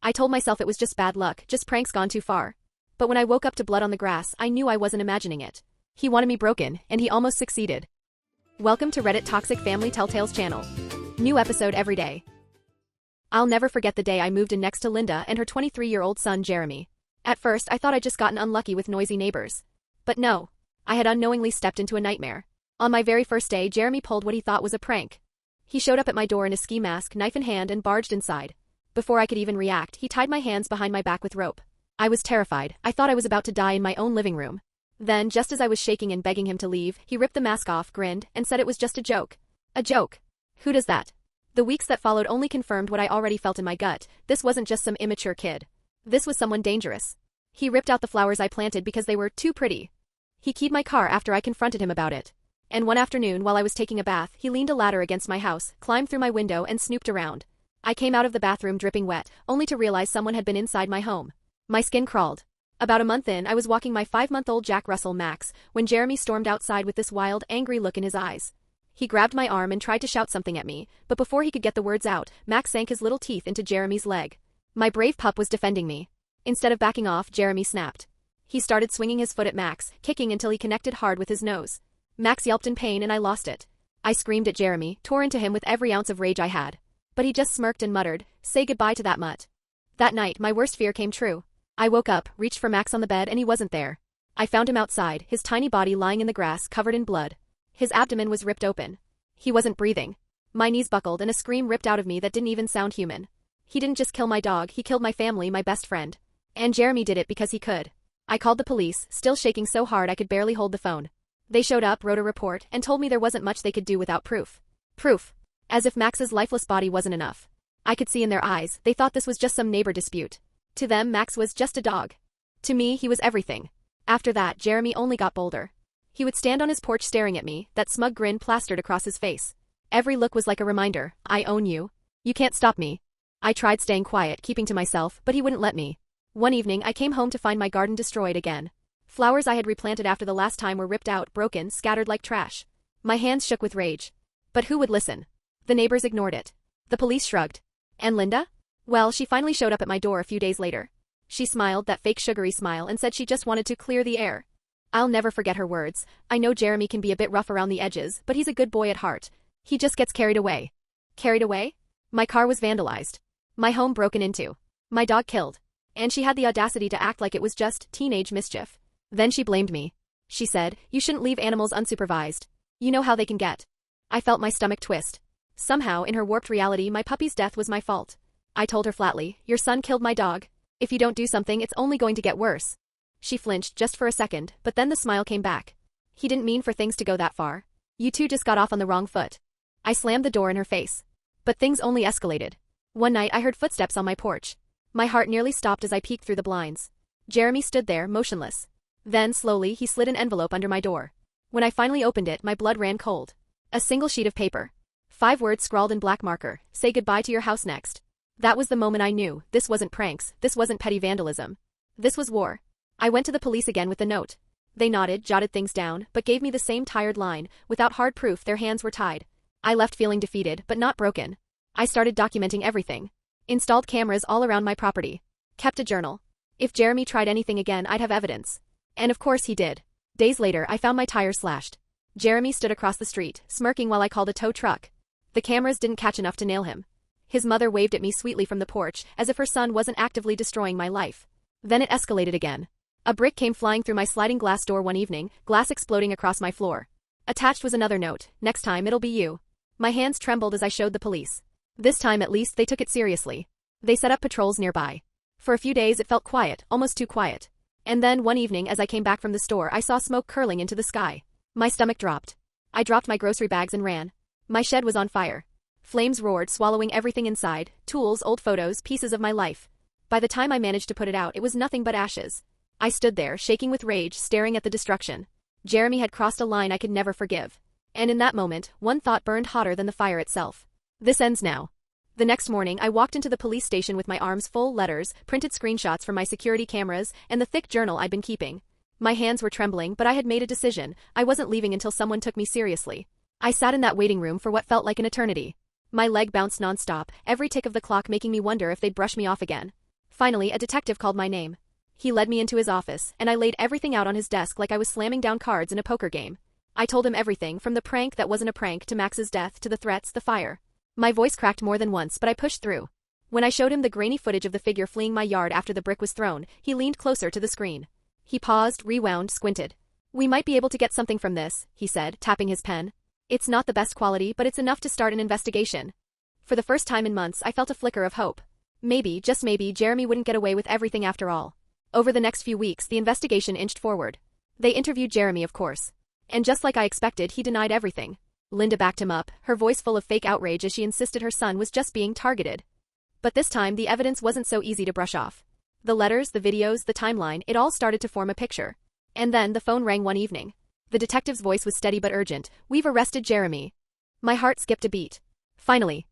I told myself it was just bad luck, just pranks gone too far. But when I woke up to blood on the grass, I knew I wasn't imagining it. He wanted me broken, and he almost succeeded. Welcome to Reddit Toxic Family Telltales channel. New episode every day. I'll never forget the day I moved in next to Linda and her 23-year-old son Jeremy. At first, I thought I'd just gotten unlucky with noisy neighbors. But no. I had unknowingly stepped into a nightmare. On my very first day, Jeremy pulled what he thought was a prank. He showed up at my door in a ski mask, knife in hand, and barged inside. Before I could even react, he tied my hands behind my back with rope. I was terrified. I thought I was about to die in my own living room. Then, just as I was shaking and begging him to leave, he ripped the mask off, grinned, and said it was just a joke. A joke. Who does that? The weeks that followed only confirmed what I already felt in my gut. This wasn't just some immature kid. This was someone dangerous. He ripped out the flowers I planted because they were too pretty. He keyed my car after I confronted him about it. And one afternoon, while I was taking a bath, he leaned a ladder against my house, climbed through my window, and snooped around. I came out of the bathroom dripping wet, only to realize someone had been inside my home. My skin crawled. About a month in, I was walking my 5-month-old Jack Russell Max, when Jeremy stormed outside with this wild, angry look in his eyes. He grabbed my arm and tried to shout something at me, but before he could get the words out, Max sank his little teeth into Jeremy's leg. My brave pup was defending me. Instead of backing off, Jeremy snapped. He started swinging his foot at Max, kicking until he connected hard with his nose. Max yelped in pain and I lost it. I screamed at Jeremy, tore into him with every ounce of rage I had. But he just smirked and muttered, "Say goodbye to that mutt." That night, my worst fear came true. I woke up, reached for Max on the bed, and he wasn't there. I found him outside, his tiny body lying in the grass, covered in blood. His abdomen was ripped open. He wasn't breathing. My knees buckled and a scream ripped out of me that didn't even sound human. He didn't just kill my dog, he killed my family, my best friend. And Jeremy did it because he could. I called the police, still shaking so hard I could barely hold the phone. They showed up, wrote a report, and told me there wasn't much they could do without proof. Proof. As if Max's lifeless body wasn't enough. I could see in their eyes, they thought this was just some neighbor dispute. To them, Max was just a dog. To me, he was everything. After that, Jeremy only got bolder. He would stand on his porch staring at me, that smug grin plastered across his face. Every look was like a reminder, I own you. You can't stop me. I tried staying quiet, keeping to myself, but he wouldn't let me. One evening, I came home to find my garden destroyed again. Flowers I had replanted after the last time were ripped out, broken, scattered like trash. My hands shook with rage. But who would listen? The neighbors ignored it. The police shrugged. And Linda? Well, she finally showed up at my door a few days later. She smiled, that fake sugary smile, and said she just wanted to clear the air. I'll never forget her words. I know Jeremy can be a bit rough around the edges, but he's a good boy at heart. He just gets carried away. Carried away? My car was vandalized. My home broken into. My dog killed. And she had the audacity to act like it was just teenage mischief. Then she blamed me. She said, "You shouldn't leave animals unsupervised. You know how they can get." I felt my stomach twist. Somehow, in her warped reality, my puppy's death was my fault. I told her flatly, "Your son killed my dog. If you don't do something, it's only going to get worse." She flinched just for a second, but then the smile came back. "He didn't mean for things to go that far. You two just got off on the wrong foot." I slammed the door in her face. But things only escalated. One night I heard footsteps on my porch. My heart nearly stopped as I peeked through the blinds. Jeremy stood there, motionless. Then, slowly, he slid an envelope under my door. When I finally opened it, my blood ran cold. A single sheet of paper. 5 words scrawled in black marker, "Say goodbye to your house next." That was the moment I knew, this wasn't pranks, this wasn't petty vandalism. This was war. I went to the police again with the note. They nodded, jotted things down, but gave me the same tired line, without hard proof their hands were tied. I left feeling defeated, but not broken. I started documenting everything. Installed cameras all around my property. Kept a journal. If Jeremy tried anything again, I'd have evidence. And of course he did. Days later, I found my tires slashed. Jeremy stood across the street, smirking while I called a tow truck. The cameras didn't catch enough to nail him. His mother waved at me sweetly from the porch, as if her son wasn't actively destroying my life. Then it escalated again. A brick came flying through my sliding glass door one evening, glass exploding across my floor. Attached was another note, "Next time it'll be you." My hands trembled as I showed the police. This time at least they took it seriously. They set up patrols nearby. For a few days it felt quiet, almost too quiet. And then one evening as I came back from the store I saw smoke curling into the sky. My stomach dropped. I dropped my grocery bags and ran. My shed was on fire. Flames roared, swallowing everything inside, tools, old photos, pieces of my life. By the time I managed to put it out, it was nothing but ashes. I stood there, shaking with rage, staring at the destruction. Jeremy had crossed a line I could never forgive. And in that moment, one thought burned hotter than the fire itself. This ends now. The next morning, I walked into the police station with my arms full, letters, printed screenshots from my security cameras, and the thick journal I'd been keeping. My hands were trembling, but I had made a decision. I wasn't leaving until someone took me seriously. I sat in that waiting room for what felt like an eternity. My leg bounced nonstop, every tick of the clock making me wonder if they'd brush me off again. Finally, a detective called my name. He led me into his office, and I laid everything out on his desk like I was slamming down cards in a poker game. I told him everything, from the prank that wasn't a prank to Max's death to the threats, the fire. My voice cracked more than once, but I pushed through. When I showed him the grainy footage of the figure fleeing my yard after the brick was thrown, he leaned closer to the screen. He paused, rewound, squinted. "We might be able to get something from this," he said, tapping his pen. "It's not the best quality, but it's enough to start an investigation." For the first time in months, I felt a flicker of hope. Maybe, just maybe, Jeremy wouldn't get away with everything after all. Over the next few weeks, the investigation inched forward. They interviewed Jeremy, of course. And just like I expected, he denied everything. Linda backed him up, her voice full of fake outrage as she insisted her son was just being targeted. But this time, the evidence wasn't so easy to brush off. The letters, the videos, the timeline, it all started to form a picture. And then, the phone rang one evening. The detective's voice was steady but urgent. "We've arrested Jeremy." My heart skipped a beat. Finally,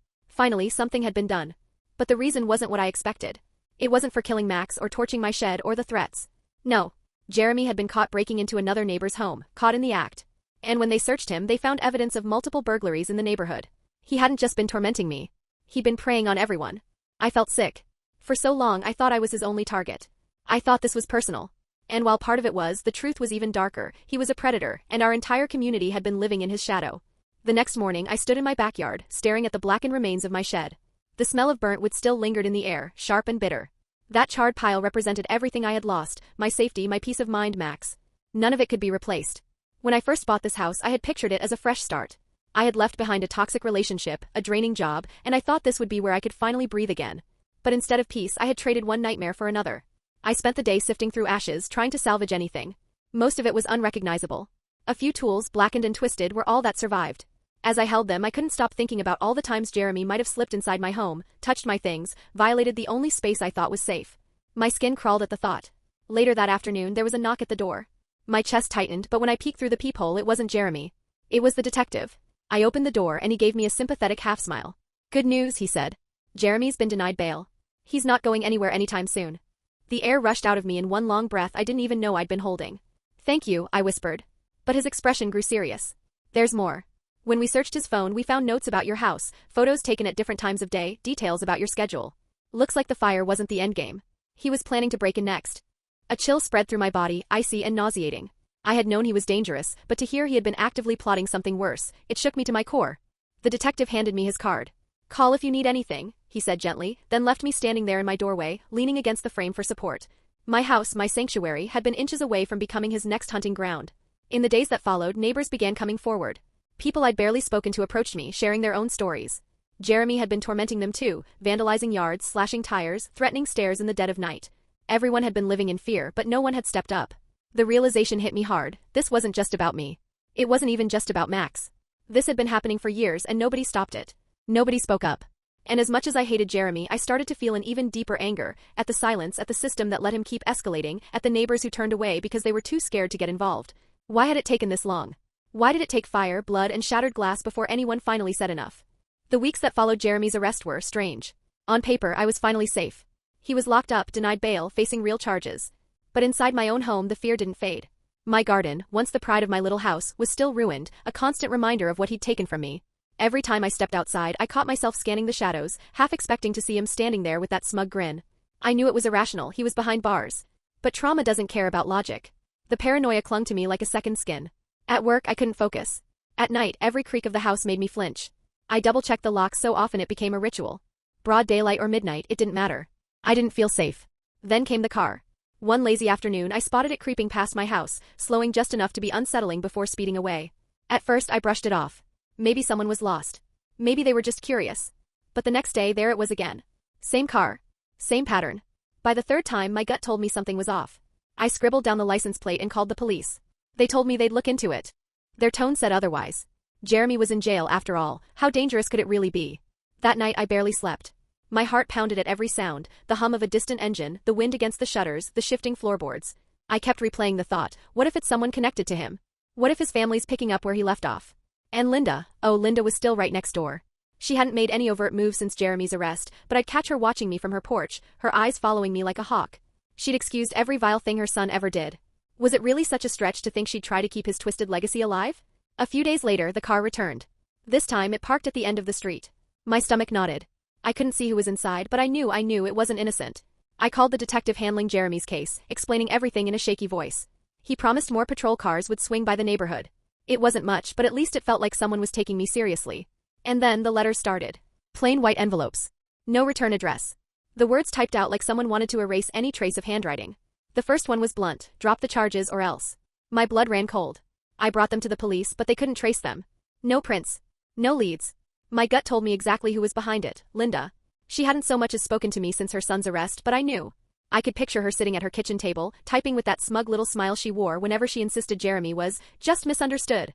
something had been done. But the reason wasn't what I expected. It wasn't for killing Max or torching my shed or the threats. No. Jeremy had been caught breaking into another neighbor's home, caught in the act. And when they searched him, they found evidence of multiple burglaries in the neighborhood. He hadn't just been tormenting me. He'd been preying on everyone. I felt sick. For so long, I thought I was his only target. I thought this was personal. And while part of it was, the truth was even darker. He was a predator, and our entire community had been living in his shadow. The next morning, I stood in my backyard, staring at the blackened remains of my shed. The smell of burnt wood still lingered in the air, sharp and bitter. That charred pile represented everything I had lost, my safety, my peace of mind, Max. None of it could be replaced. When I first bought this house, I had pictured it as a fresh start. I had left behind a toxic relationship, a draining job, and I thought this would be where I could finally breathe again. But instead of peace, I had traded one nightmare for another. I spent the day sifting through ashes, trying to salvage anything. Most of it was unrecognizable. A few tools, blackened and twisted, were all that survived. As I held them, I couldn't stop thinking about all the times Jeremy might have slipped inside my home, touched my things, violated the only space I thought was safe. My skin crawled at the thought. Later that afternoon, there was a knock at the door. My chest tightened, but when I peeked through the peephole, it wasn't Jeremy. It was the detective. I opened the door and he gave me a sympathetic half-smile. "Good news," he said. "Jeremy's been denied bail. He's not going anywhere anytime soon." The air rushed out of me in one long breath I didn't even know I'd been holding. "Thank you," I whispered. But his expression grew serious. "There's more. When we searched his phone, we found notes about your house, photos taken at different times of day, details about your schedule. Looks like the fire wasn't the endgame. He was planning to break in next." A chill spread through my body, icy and nauseating. I had known he was dangerous, but to hear he had been actively plotting something worse, it shook me to my core. The detective handed me his card. "Call if you need anything," he said gently, then left me standing there in my doorway, leaning against the frame for support. My house, my sanctuary, had been inches away from becoming his next hunting ground. In the days that followed, neighbors began coming forward. People I'd barely spoken to approached me, sharing their own stories. Jeremy had been tormenting them too, vandalizing yards, slashing tires, threatening stairs in the dead of night. Everyone had been living in fear, but no one had stepped up. The realization hit me hard. This wasn't just about me. It wasn't even just about Max. This had been happening for years and nobody stopped it. Nobody spoke up. And as much as I hated Jeremy, I started to feel an even deeper anger, at the silence, at the system that let him keep escalating, at the neighbors who turned away because they were too scared to get involved. Why had it taken this long? Why did it take fire, blood, and shattered glass before anyone finally said enough? The weeks that followed Jeremy's arrest were strange. On paper, I was finally safe. He was locked up, denied bail, facing real charges. But inside my own home, the fear didn't fade. My garden, once the pride of my little house, was still ruined, a constant reminder of what he'd taken from me. Every time I stepped outside, I caught myself scanning the shadows, half expecting to see him standing there with that smug grin. I knew it was irrational, he was behind bars. But trauma doesn't care about logic. The paranoia clung to me like a second skin. At work, I couldn't focus. At night, every creak of the house made me flinch. I double-checked the locks so often it became a ritual. Broad daylight or midnight, it didn't matter. I didn't feel safe. Then came the car. One lazy afternoon, I spotted it creeping past my house, slowing just enough to be unsettling before speeding away. At first, I brushed it off. Maybe someone was lost. Maybe they were just curious. But the next day, there it was again. Same car. Same pattern. By the third time, my gut told me something was off. I scribbled down the license plate and called the police. They told me they'd look into it. Their tone said otherwise. Jeremy was in jail after all. How dangerous could it really be? That night, I barely slept. My heart pounded at every sound, the hum of a distant engine, the wind against the shutters, the shifting floorboards. I kept replaying the thought, what if it's someone connected to him? What if his family's picking up where he left off? And Linda, oh, Linda was still right next door. She hadn't made any overt moves since Jeremy's arrest, but I'd catch her watching me from her porch, her eyes following me like a hawk. She'd excused every vile thing her son ever did. Was it really such a stretch to think she'd try to keep his twisted legacy alive? A few days later, the car returned. This time, it parked at the end of the street. My stomach knotted. I couldn't see who was inside, but I knew it wasn't innocent. I called the detective handling Jeremy's case, explaining everything in a shaky voice. He promised more patrol cars would swing by the neighborhood. It wasn't much, but at least it felt like someone was taking me seriously. And then the letters started. Plain white envelopes. No return address. The words typed out like someone wanted to erase any trace of handwriting. The first one was blunt: drop the charges or else. My blood ran cold. I brought them to the police, but they couldn't trace them. No prints. No leads. My gut told me exactly who was behind it: Linda. She hadn't so much as spoken to me since her son's arrest, but I knew. I could picture her sitting at her kitchen table, typing with that smug little smile she wore whenever she insisted Jeremy was just misunderstood.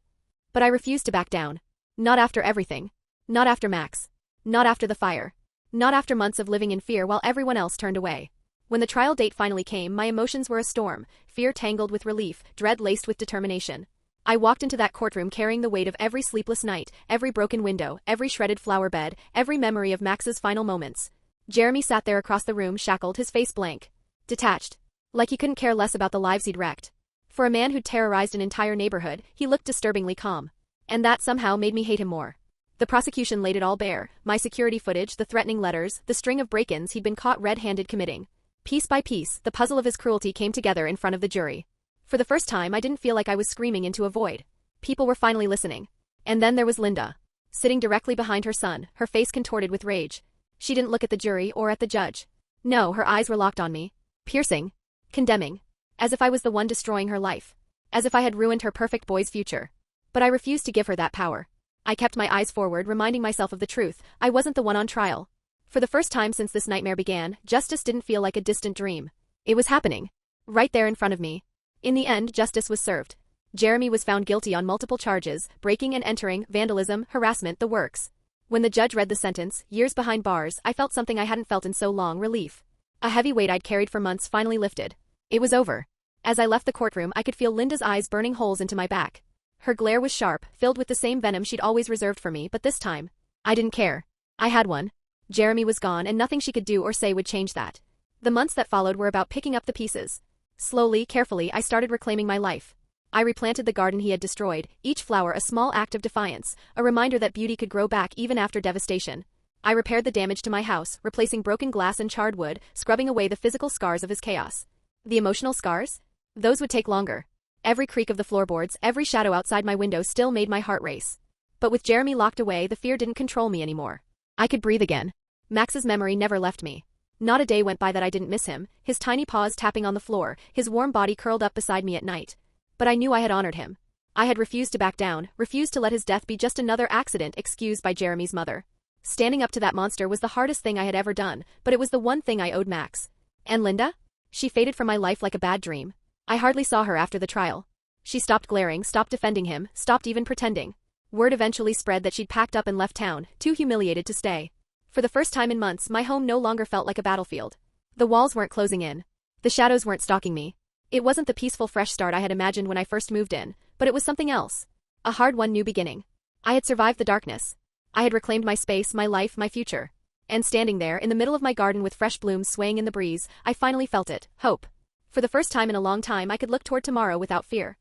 But I refused to back down. Not after everything. Not after Max. Not after the fire. Not after months of living in fear while everyone else turned away. When the trial date finally came, my emotions were a storm, fear tangled with relief, dread laced with determination. I walked into that courtroom carrying the weight of every sleepless night, every broken window, every shredded flower bed, every memory of Max's final moments. Jeremy sat there across the room, shackled, his face blank. Detached. Like he couldn't care less about the lives he'd wrecked. For a man who'd terrorized an entire neighborhood, he looked disturbingly calm. And that somehow made me hate him more. The prosecution laid it all bare: my security footage, the threatening letters, the string of break-ins he'd been caught red-handed committing. Piece by piece, the puzzle of his cruelty came together in front of the jury. For the first time, I didn't feel like I was screaming into a void. People were finally listening. And then there was Linda. Sitting directly behind her son, her face contorted with rage. She didn't look at the jury or at the judge. No, her eyes were locked on me. Piercing. Condemning. As if I was the one destroying her life. As if I had ruined her perfect boy's future. But I refused to give her that power. I kept my eyes forward, reminding myself of the truth: I wasn't the one on trial. For the first time since this nightmare began, justice didn't feel like a distant dream. It was happening. Right there in front of me. In the end, justice was served. Jeremy was found guilty on multiple charges: breaking and entering, vandalism, harassment, the works. When the judge read the sentence, years behind bars, I felt something I hadn't felt in so long: relief. A heavy weight I'd carried for months finally lifted. It was over. As I left the courtroom, I could feel Linda's eyes burning holes into my back. Her glare was sharp, filled with the same venom she'd always reserved for me, but this time, I didn't care. I had one. Jeremy was gone, and nothing she could do or say would change that. The months that followed were about picking up the pieces. Slowly, carefully, I started reclaiming my life. I replanted the garden he had destroyed, each flower a small act of defiance, a reminder that beauty could grow back even after devastation. I repaired the damage to my house, replacing broken glass and charred wood, scrubbing away the physical scars of his chaos. The emotional scars? Those would take longer. Every creak of the floorboards, every shadow outside my window still made my heart race. But with Jeremy locked away, the fear didn't control me anymore. I could breathe again. Max's memory never left me. Not a day went by that I didn't miss him, his tiny paws tapping on the floor, his warm body curled up beside me at night. But I knew I had honored him. I had refused to back down, refused to let his death be just another accident excused by Jeremy's mother. Standing up to that monster was the hardest thing I had ever done, but it was the one thing I owed Max. And Linda? She faded from my life like a bad dream. I hardly saw her after the trial. She stopped glaring, stopped defending him, stopped even pretending. Word eventually spread that she'd packed up and left town, too humiliated to stay. For the first time in months, my home no longer felt like a battlefield. The walls weren't closing in. The shadows weren't stalking me. It wasn't the peaceful fresh start I had imagined when I first moved in, but it was something else. A hard-won new beginning. I had survived the darkness. I had reclaimed my space, my life, my future. And standing there, in the middle of my garden with fresh blooms swaying in the breeze, I finally felt it: hope. For the first time in a long time, I could look toward tomorrow without fear.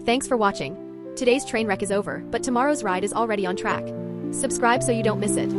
Thanks for watching. Today's train wreck is over, but tomorrow's ride is already on track. Subscribe so you don't miss it.